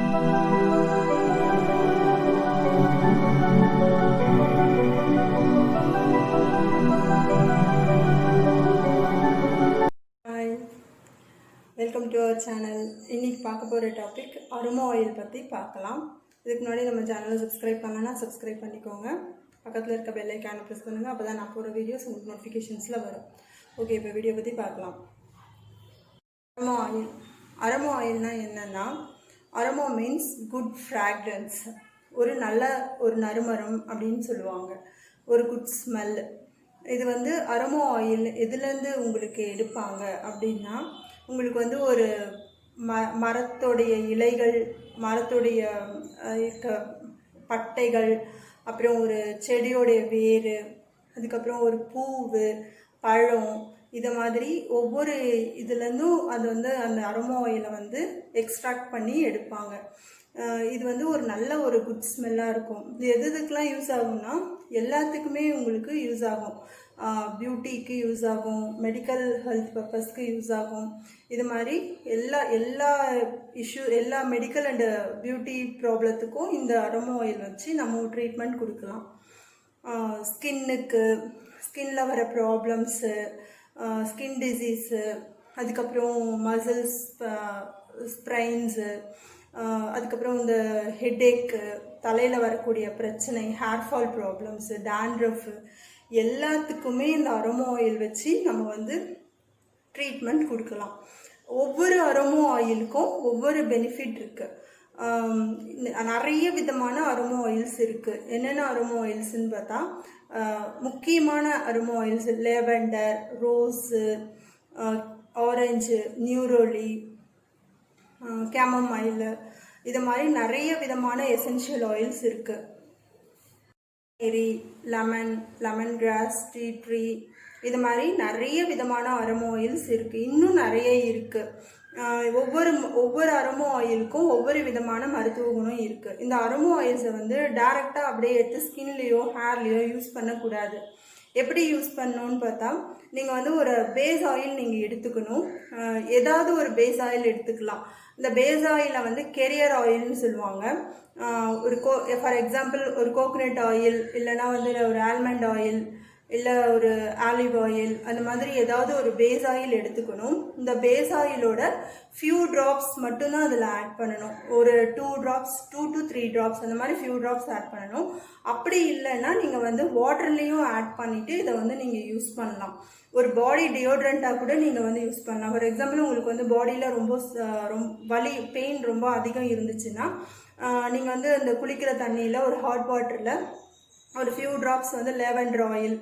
Welcome to our channel. இன்றைக்கி பார்க்க போகிற டாபிக் அரோமா ஆயில் பற்றி பார்க்கலாம். இதுக்கு முன்னாடி நம்ம சேனலை சப்ஸ்கிரைப் பண்ணலன்னா சப்ஸ்கிரைப் பண்ணிக்கோங்க. பக்கத்தில் இருக்க பெல் ஐக்கானை ப்ரெஸ் பண்ணுங்கள். அப்போ தான் நான் போகிற வீடியோஸ் உங்களுக்கு நோட்டிஃபிகேஷன்ஸில் வரும். ஓகே, இப்போ வீடியோ பற்றி பார்க்கலாம். அரோமா ஆயில்னால் என்னென்னா, அரோமா மீன்ஸ் குட் ஃப்ராக்ரன்ஸ், ஒரு நல்ல ஒரு நறுமணம் அப்படின்னு சொல்லுவாங்க, ஒரு குட் ஸ்மெல். இது வந்து அரோமா ஆயில் எதுலேருந்து உங்களுக்கு எடுப்பாங்க அப்படின்னா, உங்களுக்கு வந்து ஒரு மரத்தோடைய இலைகள், மரத்தோடைய இருக்க பட்டைகள், அப்புறம் ஒரு செடியோடைய வேர், அதுக்கப்புறம் ஒரு பூவு, பழம், இதை மாதிரி ஒவ்வொரு இதுலேருந்தும் அது வந்து அந்த அரோமா ஆயிலை வந்து எக்ஸ்ட்ராக்ட் பண்ணி எடுப்பாங்க. இது வந்து ஒரு நல்ல ஒரு குட் ஸ்மெல்லாக இருக்கும். இது எதுக்கெலாம் யூஸ் ஆகும்னா, எல்லாத்துக்குமே உங்களுக்கு யூஸ் ஆகும். பியூட்டிக்கு யூஸ் ஆகும், மெடிக்கல் ஹெல்த் பர்பஸ்க்கு யூஸ் ஆகும். இது மாதிரி எல்லா மெடிக்கல் அண்டு பியூட்டி ப்ராப்ளத்துக்கும் இந்த அரோமா ஆயில் வச்சு நம்ம ட்ரீட்மெண்ட் கொடுக்கலாம். ஸ்கின்ல வர ப்ராப்ளம்ஸு, ஸ்கின் டிசீஸு, அதுக்கப்புறம் மசில்ஸ் ஸ்ப்ரைன்ஸு, அதுக்கப்புறம் இந்த ஹெட்டேக்கு, தலையில் வரக்கூடிய பிரச்சனை, ஹேர்ஃபால் ப்ராப்ளம்ஸு, டேண்ட்ரஃபு, எல்லாத்துக்குமே இந்த அரோமா ஆயில் வச்சு நம்ம வந்து ட்ரீட்மெண்ட் கொடுக்கலாம். ஒவ்வொரு அரோமா ஆயிலுக்கும் ஒவ்வொரு பெனிஃபிட் இருக்குது. நிறைய விதமான அரோமா ஆயில்ஸ் இருக்குது. என்னென்ன அரோமா ஆயில்ஸ்ன்னு பார்த்தா, முக்கியமான aroma oils lavender, rose, orange, neroli, chamomile, இது மாதிரி நிறைய விதமான எசென்ஷியல் ஆயில்ஸ் இருக்குது. லெமன் கிராஸ், டீ ட்ரீ, இது மாதிரி நிறைய விதமான அரோமா ஆயில்ஸ் இருக்குது. இன்னும் நிறைய இருக்குது. ஒவ்வொரு அரோமா ஆயிலுக்கும் ஒவ்வொரு விதமான மருத்துவ குணம் இருக்குது. இந்த அரோமா ஆயில்ஸை வந்து டைரெக்டாக அப்படியே எடுத்து ஸ்கின்லேயோ ஹேர்லேயோ யூஸ் பண்ணக்கூடாது. எப்படி யூஸ் பண்ணணும்னு பார்த்தா, நீங்கள் வந்து ஒரு பேஸ் ஆயில் நீங்கள் எடுத்துக்கணும். ஏதாவது ஒரு பேஸ் ஆயில் எடுத்துக்கலாம். இந்த பேஸ் ஆயிலை வந்து கெரியர் ஆயில்னு சொல்லுவாங்க. ஃபார் எக்ஸாம்பிள் ஒரு கோகோனட் ஆயில், இல்லைனா வந்து ஒரு ஆல்மண்ட் ஆயில், இல்லை ஒரு ஆலிவ் ஆயில், அந்த மாதிரி ஏதாவது ஒரு பேஸ் ஆயில் எடுத்துக்கணும். இந்த பேஸ் ஆயிலோட ஃபியூ ட்ராப்ஸ் மட்டும்தான் அதில் ஆட் பண்ணணும். ஒரு 2 to 3 ட்ராப்ஸ் அந்த மாதிரி ஃபியூ ட்ராப்ஸ் ஆட் பண்ணணும். அப்படி இல்லைன்னா நீங்கள் வந்து வாட்டர்லேயும் ஆட் பண்ணிவிட்டு இதை வந்து நீங்கள் யூஸ் பண்ணலாம். ஒரு பாடி டியோட்ரண்ட்டாக கூட நீங்கள் வந்து யூஸ் பண்ணலாம். ஃபார் எக்ஸாம்பிள் உங்களுக்கு வந்து பாடியில் ரொம்ப பெயின் ரொம்ப அதிகம் இருந்துச்சுன்னா, நீங்கள் வந்து அந்த குளிக்கிற தண்ணியில் ஒரு ஹாட் வாட்டரில் ஒரு ஃபியூ ட்ராப்ஸ் வந்து lavender oil,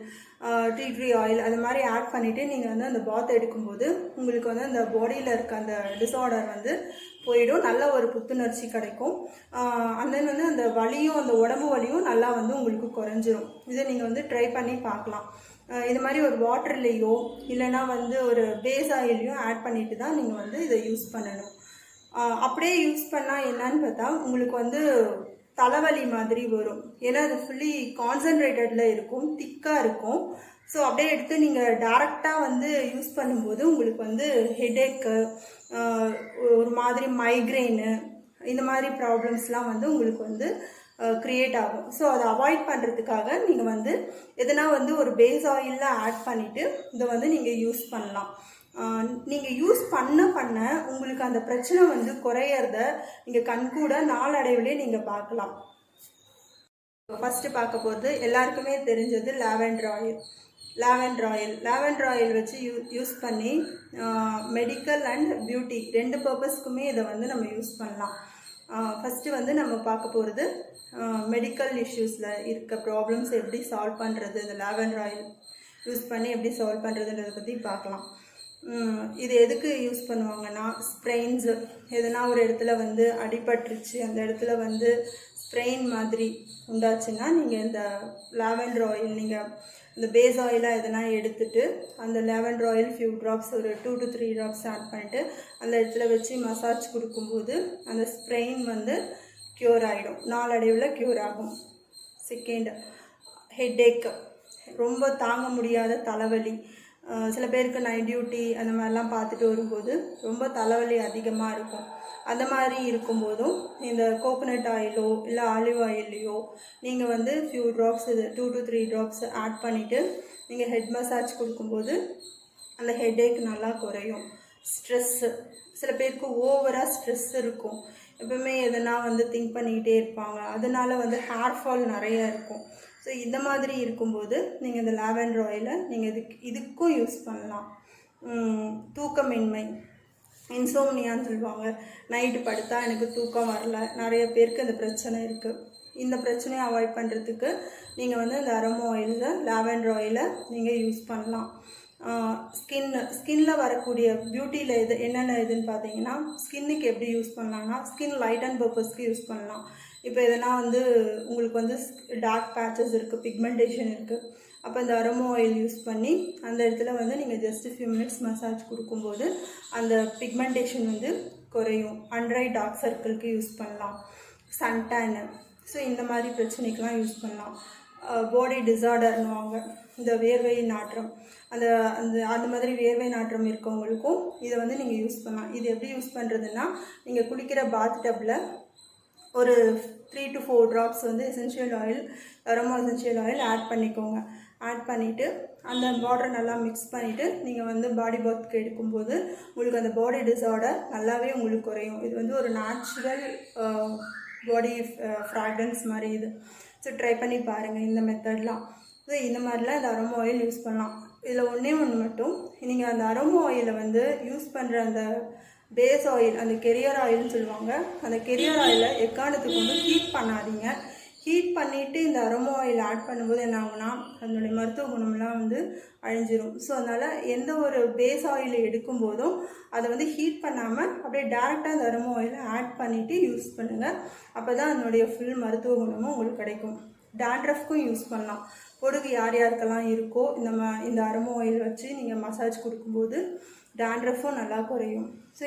tea tree oil, அது மாதிரி ஆட் பண்ணிவிட்டு நீங்கள் வந்து அந்த பாத் எடுக்கும்போது உங்களுக்கு வந்து அந்த பாடியில் இருக்க அந்த டிஸார்டர் வந்து போயிடும். நல்ல ஒரு புத்துணர்ச்சி கிடைக்கும். அந்த வந்து அந்த வலியும், அந்த உடம்பு வலியும் நல்லா வந்து உங்களுக்கு குறைஞ்சிரும். இதை நீங்கள் வந்து ட்ரை பண்ணி பார்க்கலாம். இது மாதிரி ஒரு வாட்டர்லேயோ இல்லைனா வந்து ஒரு பேஸ் ஆயிலையோ ஆட் பண்ணிட்டு தான் நீங்கள் வந்து இதை யூஸ் பண்ணணும். அப்படியே யூஸ் பண்ணால் என்னன்னு பார்த்தா, உங்களுக்கு வந்து தலைவலி மாதிரி வரும். ஏன்னா அது ஃபுல்லி கான்சன்ட்ரேட்டடில் இருக்கும், திக்காக இருக்கும். ஸோ அப்படியே எடுத்து நீங்கள் டைரெக்டாக வந்து யூஸ் பண்ணும்போது உங்களுக்கு வந்து ஹெடேக்கு, ஒரு மாதிரி மைக்ரெயினு, இந்த மாதிரி ப்ராப்ளம்ஸ்லாம் வந்து உங்களுக்கு வந்து க்ரியேட் ஆகும். ஸோ அதை அவாய்ட் பண்ணுறதுக்காக நீங்கள் வந்து எதனா வந்து ஒரு பேஸ் ஆயிலில் ஆட் பண்ணிவிட்டு இதை வந்து நீங்கள் யூஸ் பண்ணலாம். நீங்கள் யூஸ் பண்ண உங்களுக்கு அந்த பிரச்சனை வந்து குறையிறத நீங்கள் கண்கூட நாளடைவிலே நீங்கள் பார்க்கலாம். ஃபஸ்ட்டு பார்க்க போகிறது எல்லாருக்குமே தெரிஞ்சது லாவெண்டர் ஆயில் வச்சு யூஸ் பண்ணி மெடிக்கல் அண்ட் பியூட்டி 2 பர்பஸ்க்குமே இதை வந்து நம்ம யூஸ் பண்ணலாம். ஃபஸ்ட்டு வந்து நம்ம பார்க்க போகிறது மெடிக்கல் இஷ்யூஸில் இருக்க ப்ராப்ளம்ஸ் எப்படி சால்வ் பண்ணுறது, இந்த லாவெண்டர் ஆயில் யூஸ் பண்ணி எப்படி சால்வ் பண்ணுறதுன்றதை பற்றி பார்க்கலாம். இது எதுக்கு யூஸ் பண்ணுவாங்கன்னா, ஸ்ப்ரெயின்ஸு, எதனா ஒரு இடத்துல வந்து அடிபட்டுருச்சு, அந்த இடத்துல வந்து ஸ்ப்ரெயின் மாதிரி உண்டாச்சுன்னா நீங்கள் இந்த லாவெண்டர் ஆயில், நீங்கள் இந்த பேஸ் ஆயிலாக எதனா எடுத்துகிட்டு அந்த லாவெண்டர் ஆயில் ஃபியூ ட்ராப்ஸ், ஒரு 2 to 3 ட்ராப்ஸ் ஆட் பண்ணிவிட்டு அந்த இடத்துல வச்சு மசாஜ் கொடுக்கும்போது அந்த ஸ்ப்ரெயின் வந்து க்யூர் ஆகிடும், நாளடைவில் க்யூர் ஆகும். செகண்ட், ஹெட்டேக், ரொம்ப தாங்க முடியாத தலைவலி, சில பேருக்கு நைட் டியூட்டி அந்த மாதிரிலாம் பார்த்துட்டு வரும்போது ரொம்ப தலைவலி அதிகமாக இருக்கும். அந்த மாதிரி இருக்கும்போதும் இந்த கோகோனட் ஆயிலோ இல்லை ஆலிவ் ஆயிலையோ நீங்கள் வந்து ஃபியூ ட்ராப்ஸ், இது 2 to 3 ட்ராப்ஸ் ஆட் பண்ணிவிட்டு நீங்கள் ஹெட் மசாஜ் கொடுக்கும்போது அந்த ஹெட்டேக் நல்லா குறையும். ஸ்ட்ரெஸ்ஸு, சில பேருக்கு ஓவராக ஸ்ட்ரெஸ் இருக்கும், எப்பவுமே எதனா வந்து திங்க் பண்ணிக்கிட்டே இருப்பாங்க, அதனால வந்து ஹேர் ஃபால் நிறைய இருக்கும். ஸோ இந்த மாதிரி இருக்கும்போது நீங்கள் இந்த லாவெண்டர் ஆயிலை நீங்கள் இதுக்கும் யூஸ் பண்ணலாம். தூக்கமின்மை, இன்சோம்னியான்னு சொல்லுவாங்க, நைட்டு படுத்தா எனக்கு தூக்கம் வரல, நிறைய பேருக்கு அந்த பிரச்சனை இருக்குது. இந்த பிரச்சனையை அவாய்ட் பண்ணுறதுக்கு நீங்கள் வந்து இந்த அரோமா ஆயிலில் லாவெண்டர் ஆயிலை நீங்கள் யூஸ் பண்ணலாம். ஸ்கின்னில் வரக்கூடிய பியூட்டியில் இது என்னென்ன இதுன்னு பார்த்தீங்கன்னா, ஸ்கின்னுக்கு எப்படி யூஸ் பண்ணலான்னா, ஸ்கின் லைட் அண்ட் பர்பஸ்க்கு யூஸ் பண்ணலாம். இப்போ எதனா வந்து உங்களுக்கு வந்து டார்க் பேச்சஸ் இருக்குது, பிக்மெண்டேஷன் இருக்குது, அப்போ இந்த அரோமா ஆயில் யூஸ் பண்ணி அந்த இடத்துல வந்து நீங்கள் ஜஸ்ட் ஃபியூ மினிட்ஸ் மசாஜ் கொடுக்கும்போது அந்த பிக்மெண்டேஷன் வந்து குறையும். அண்டர் ஐ டார்க் சர்க்கிளுக்கு யூஸ் பண்ணலாம். சன்டேனு, ஸோ இந்த மாதிரி பிரச்சனைக்கெலாம் யூஸ் பண்ணலாம். பாடி டிஸார்டர்னுவாங்க, இந்த வேர்வை நாற்றம், அந்த அந்த அந்த மாதிரி வேர்வை நாற்றம் இருக்கவங்களுக்கும் இதை வந்து நீங்கள் யூஸ் பண்ணலாம். இது எப்படி யூஸ் பண்ணுறதுன்னா, நீங்கள் குளிக்கிற பாத் டப்பில் ஒரு 3 to 4 ட்ராப்ஸ் வந்து essential oil, aroma essential oil add பண்ணிக்கோங்க. ஆட் பண்ணிவிட்டு அந்த வாட்டரை நல்லா மிக்ஸ் பண்ணிவிட்டு நீங்கள் வந்து பாடி பாத்துக்கு எடுக்கும்போது உங்களுக்கு அந்த பாடி டிஸார்டர் நல்லாவே உங்களுக்கு குறையும். இது வந்து ஒரு நேச்சுரல் பாடி ஃப்ராக்ரன்ஸ் மாதிரி இது. ஸோ ட்ரை பண்ணி பாருங்கள் இந்த மெத்தட்லாம். ஸோ இந்த மாதிரிலாம் இந்த அரோமா ஆயில் யூஸ் பண்ணலாம். இதில் ஒன்றே ஒன்று மட்டும், நீங்கள் அந்த அரோமா ஆயிலை வந்து யூஸ் பண்ணுற அந்த பேஸ் ஆயில், அந்த கெரியர் ஆயில்னு சொல்லுவாங்க, அந்த கெரியர் ஆயிலை எக்காரணத்துக்கு வந்து ஹீட் பண்ணாதீங்க. ஹீட் பண்ணிவிட்டு இந்த அரோமா ஆயில் ஆட் பண்ணும்போது என்ன ஆகுனா அதனுடைய மருத்துவ குணம்லாம் வந்து அழிஞ்சிரும். ஸோ அதனால் எந்த ஒரு பேஸ் ஆயிலை எடுக்கும்போதும் அதை வந்து ஹீட் பண்ணாமல் அப்படியே டேரெக்டாக அந்த அரோமா ஆயிலை ஆட் பண்ணிவிட்டு யூஸ் பண்ணுங்கள். அப்போ தான் அதனுடைய ஃபுல் மருத்துவ குணமும் உங்களுக்கு கிடைக்கும். டேண்ட்ரஃப்க்கும் யூஸ் பண்ணலாம். பொடுகு யார் யாருக்கெல்லாம் இருக்கோ இந்த அரோமா ஆயில் வச்சு நீங்கள் மசாஜ் கொடுக்கும்போது டேண்ட்ரஃபும் நல்லா குறையும். ஸோ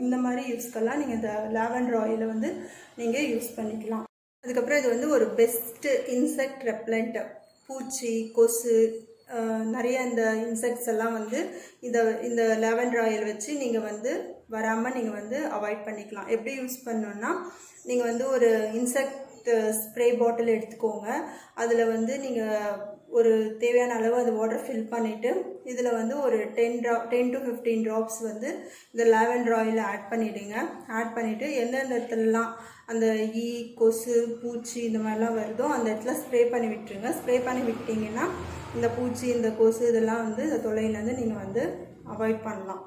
இந்த மாதிரி யூஸ்க்கெல்லாம் நீங்கள் இந்த லாவெண்டர் ஆயிலை வந்து நீங்கள் யூஸ் பண்ணிக்கலாம். அதுக்கப்புறம் இது வந்து ஒரு பெஸ்ட்டு இன்செக்ட் ரெப்லண்ட். பூச்சி, கொசு, நிறைய இந்த இன்செக்ட்ஸ் எல்லாம் வந்து இந்த லாவெண்டர் ஆயில் வச்சு நீங்கள் வந்து வராமல் நீங்கள் வந்து அவாய்ட் பண்ணிக்கலாம். எப்படி யூஸ் பண்ணணுன்னா, நீங்கள் வந்து ஒரு இன்செக்ட் ஸ்ப்ரே பாட்டில் எடுத்துக்கோங்க. அதில் வந்து நீங்கள் ஒரு தேவையான அளவு அது வாட்டர் ஃபில் பண்ணிவிட்டு இதில் வந்து ஒரு 10 to 15 ட்ராப்ஸ் வந்து இந்த லாவெண்டர் ஆயில் ஆட் பண்ணிவிடுங்க. ஆட் பண்ணிவிட்டு எந்தெந்த இடத்துலலாம் அந்த ஈ, கொசு, பூச்சி இந்த மாதிரிலாம் வருதோ அந்த இடத்துல ஸ்ப்ரே பண்ணி விட்டுருங்க. ஸ்ப்ரே பண்ணி விட்டிங்கன்னா இந்த பூச்சி, இந்த கொசு இதெல்லாம் வந்து இந்த தொல்லையிலேருந்து நீங்கள் வந்து அவாய்ட் பண்ணலாம்.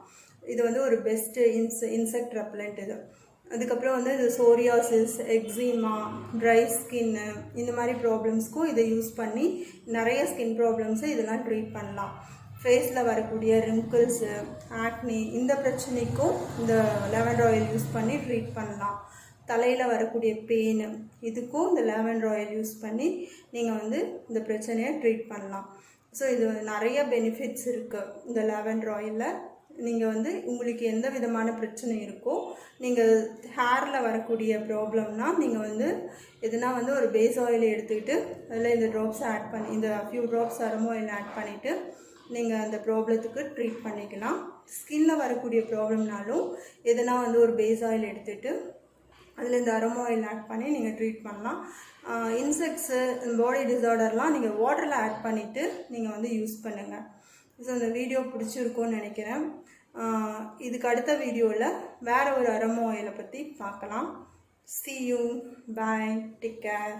இது வந்து ஒரு பெஸ்ட்டு இன்செக்ட் ரெப்பலண்ட் இது. அதுக்கப்புறம் வந்து இது சோரியாசிஸ், எக்ஸிமா, ட்ரை ஸ்கின்னு இந்த மாதிரி ப்ராப்ளம்ஸ்க்கும் இதை யூஸ் பண்ணி நிறைய ஸ்கின் ப்ராப்ளம்ஸை இதெல்லாம் ட்ரீட் பண்ணலாம். ஃபேஸில் வரக்கூடிய ரிங்கிள்ஸு, ஆக்னி இந்த பிரச்சனைக்கும் இந்த லாவெண்டர் ஆயில் யூஸ் பண்ணி ட்ரீட் பண்ணலாம். தலையில் வரக்கூடிய பெயின் இதுக்கும் இந்த லாவெண்டர் ஆயில் யூஸ் பண்ணி நீங்கள் வந்து இந்த பிரச்சனையை ட்ரீட் பண்ணலாம். ஸோ இது நிறைய பெனிஃபிட்ஸ் இருக்குது இந்த லாவெண்டர் ஆயிலில். நீங்கள் வந்து உங்களுக்கு எந்த விதமான பிரச்சனை இருக்கோ, நீங்கள் ஹேரில் வரக்கூடிய ப்ராப்ளம்னால் நீங்கள் வந்து எதுனா வந்து ஒரு பேஸ் ஆயில் எடுத்துக்கிட்டு அதில் இந்த ட்ராப்ஸ் ஆட் பண்ணி, இந்த few drops aroma oil add பண்ணிவிட்டு நீங்கள் அந்த ப்ராப்ளத்துக்கு ட்ரீட் பண்ணிக்கலாம். ஸ்கின்னில் வரக்கூடிய ப்ராப்ளம்னாலும் எதுனா வந்து ஒரு பேஸ் ஆயில் எடுத்துகிட்டு அதில் இந்த அரோமா ஆயில் ஆட் பண்ணி நீங்கள் ட்ரீட் பண்ணலாம். இன்செக்ட்ஸு, பாடி டிஸார்டர்லாம் நீங்கள் வாட்டரில் ஆட் பண்ணிவிட்டு நீங்கள் வந்து யூஸ் பண்ணுங்கள். ஸோ இந்த வீடியோ பிடிச்சிருக்கும்னு நினைக்கிறேன். இதுக்கு அடுத்த வீடியோவில் வேறு ஒரு அரோமா ஆயிலை பற்றி பார்க்கலாம். See you. Bye. Take care.